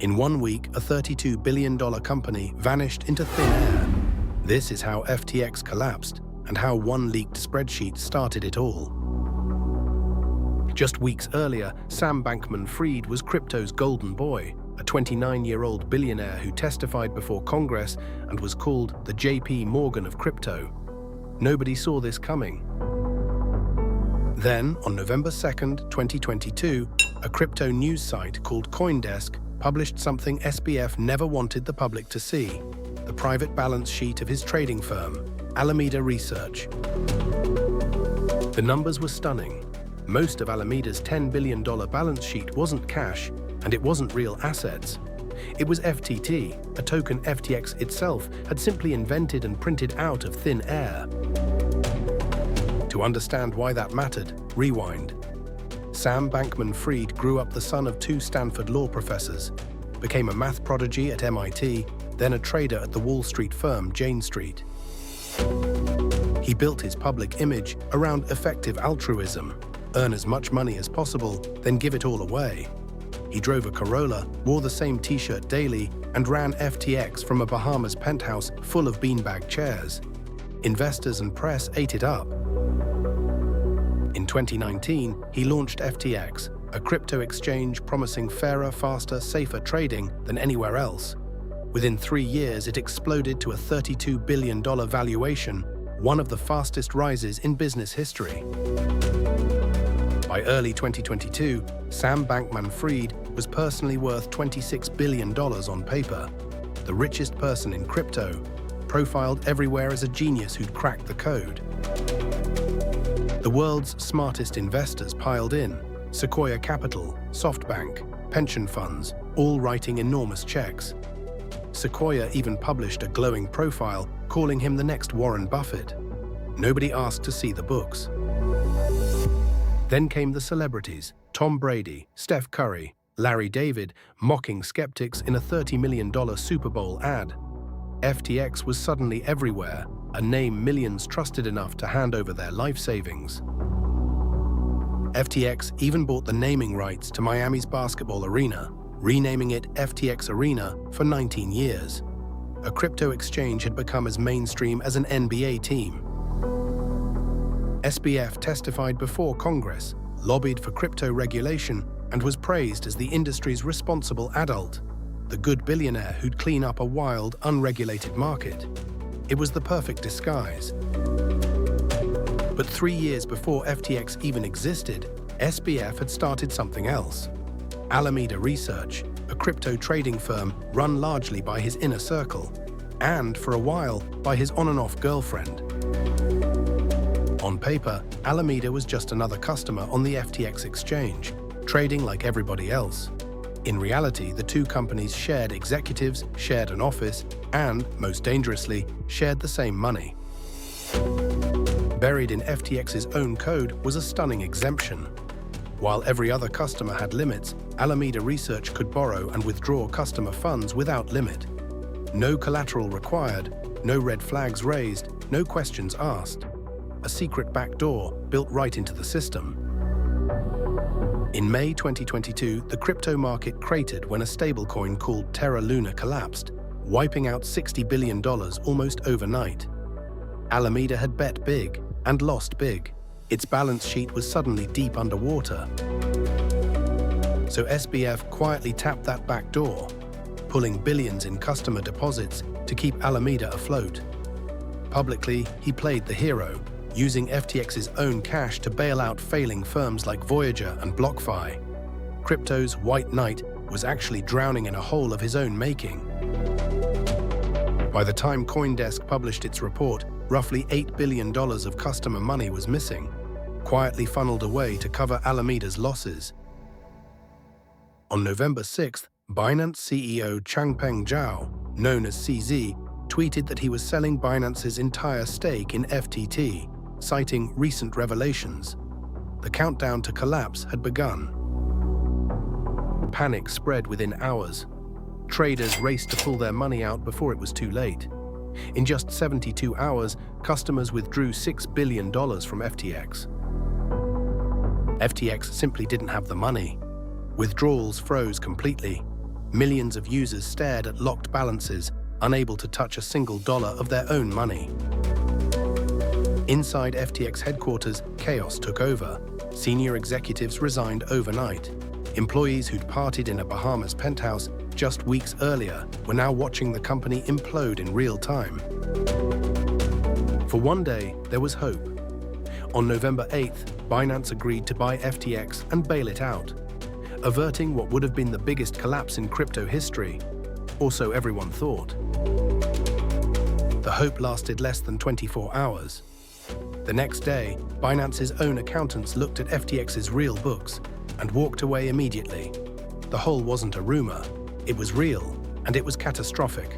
In 1 week, a $32 billion company vanished into thin air. This is how FTX collapsed and how one leaked spreadsheet started it all. Just weeks earlier, Sam Bankman-Fried was crypto's golden boy, a 29-year-old billionaire who testified before Congress and was called the JP Morgan of crypto. Nobody saw this coming. Then, on November 2nd, 2022, a crypto news site called CoinDesk published something SBF never wanted the public to see: the private balance sheet of his trading firm, Alameda Research. The numbers were stunning. Most of Alameda's $10 billion balance sheet wasn't cash, and it wasn't real assets. It was FTT, a token FTX itself had simply invented and printed out of thin air. To understand why that mattered, rewind. Sam Bankman-Fried grew up the son of 2 Stanford law professors, became a math prodigy at MIT, then a trader at the Wall Street firm Jane Street. He built his public image around effective altruism: earn as much money as possible, then give it all away. He drove a Corolla, wore the same t-shirt daily, and ran FTX from a Bahamas penthouse full of beanbag chairs. Investors and press ate it up. In 2019, he launched FTX, a crypto exchange promising fairer, faster, safer trading than anywhere else. Within 3 years, it exploded to a $32 billion valuation, one of the fastest rises in business history. By early 2022, Sam Bankman-Fried was personally worth $26 billion on paper, the richest person in crypto, profiled everywhere as a genius who'd cracked the code. The world's smartest investors piled in: Sequoia Capital, SoftBank, pension funds, all writing enormous checks. Sequoia even published a glowing profile calling him the next Warren Buffett. Nobody asked to see the books. Then came the celebrities: Tom Brady, Steph Curry, Larry David, mocking skeptics in a $30 million Super Bowl ad. FTX was suddenly everywhere, a name millions trusted enough to hand over their life savings. FTX even bought the naming rights to Miami's basketball arena, renaming it FTX Arena for 19 years. A crypto exchange had become as mainstream as an NBA team. SBF testified before Congress, lobbied for crypto regulation, and was praised as the industry's responsible adult, the good billionaire who'd clean up a wild, unregulated market. It was the perfect disguise. But 3 years before FTX even existed, SBF had started something else: Alameda Research, a crypto trading firm run largely by his inner circle, and, for a while, by his on-and-off girlfriend. On paper, Alameda was just another customer on the FTX exchange, trading like everybody else. In reality, the two companies shared executives, shared an office, and, most dangerously, shared the same money. Buried in FTX's own code was a stunning exemption. While every other customer had limits, Alameda Research could borrow and withdraw customer funds without limit. No collateral required, no red flags raised, no questions asked. A secret backdoor built right into the system. In May 2022, the crypto market cratered when a stablecoin called Terra Luna collapsed, wiping out $60 billion almost overnight. Alameda had bet big and lost big. Its balance sheet was suddenly deep underwater. So SBF quietly tapped that back door, pulling billions in customer deposits to keep Alameda afloat. Publicly, he played the hero, using FTX's own cash to bail out failing firms like Voyager and BlockFi. Crypto's white knight was actually drowning in a hole of his own making. By the time CoinDesk published its report, roughly $8 billion of customer money was missing, quietly funneled away to cover Alameda's losses. On November 6th, Binance CEO Changpeng Zhao, known as CZ, tweeted that he was selling Binance's entire stake in FTT, citing recent revelations. The countdown to collapse had begun. Panic spread within hours. Traders raced to pull their money out before it was too late. In just 72 hours, customers withdrew $6 billion from FTX. FTX simply didn't have the money. Withdrawals froze completely. Millions of users stared at locked balances, unable to touch a single dollar of their own money. Inside FTX headquarters, chaos took over. Senior executives resigned overnight. Employees who'd partied in a Bahamas penthouse just weeks earlier were now watching the company implode in real time. For one day, there was hope. On November 8th, Binance agreed to buy FTX and bail it out, averting what would have been the biggest collapse in crypto history, or so everyone thought. The hope lasted less than 24 hours. The next day, Binance's own accountants looked at FTX's real books and walked away immediately. The whole wasn't a rumor, it was real, and it was catastrophic.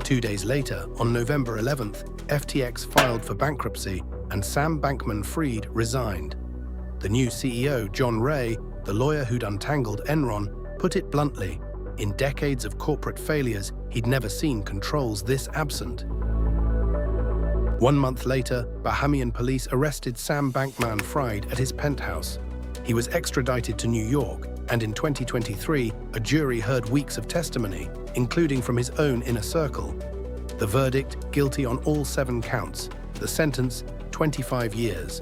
2 days later, on November 11th, FTX filed for bankruptcy and Sam Bankman-Fried resigned. The new CEO, John Ray, the lawyer who'd untangled Enron, put it bluntly, in decades of corporate failures, he'd never seen controls this absent. 1 month later, Bahamian police arrested Sam Bankman-Fried at his penthouse. He was extradited to New York, and in 2023, a jury heard weeks of testimony, including from his own inner circle. The verdict, guilty on all 7 counts. The sentence, 25 years.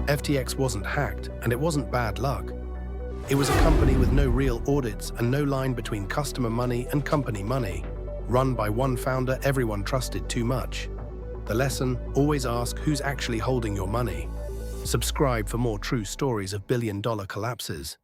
FTX wasn't hacked, and it wasn't bad luck. It was a company with no real audits and no line between customer money and company money. Run by one founder everyone trusted too much. The lesson, always ask who's actually holding your money. Subscribe for more true stories of billion-dollar collapses.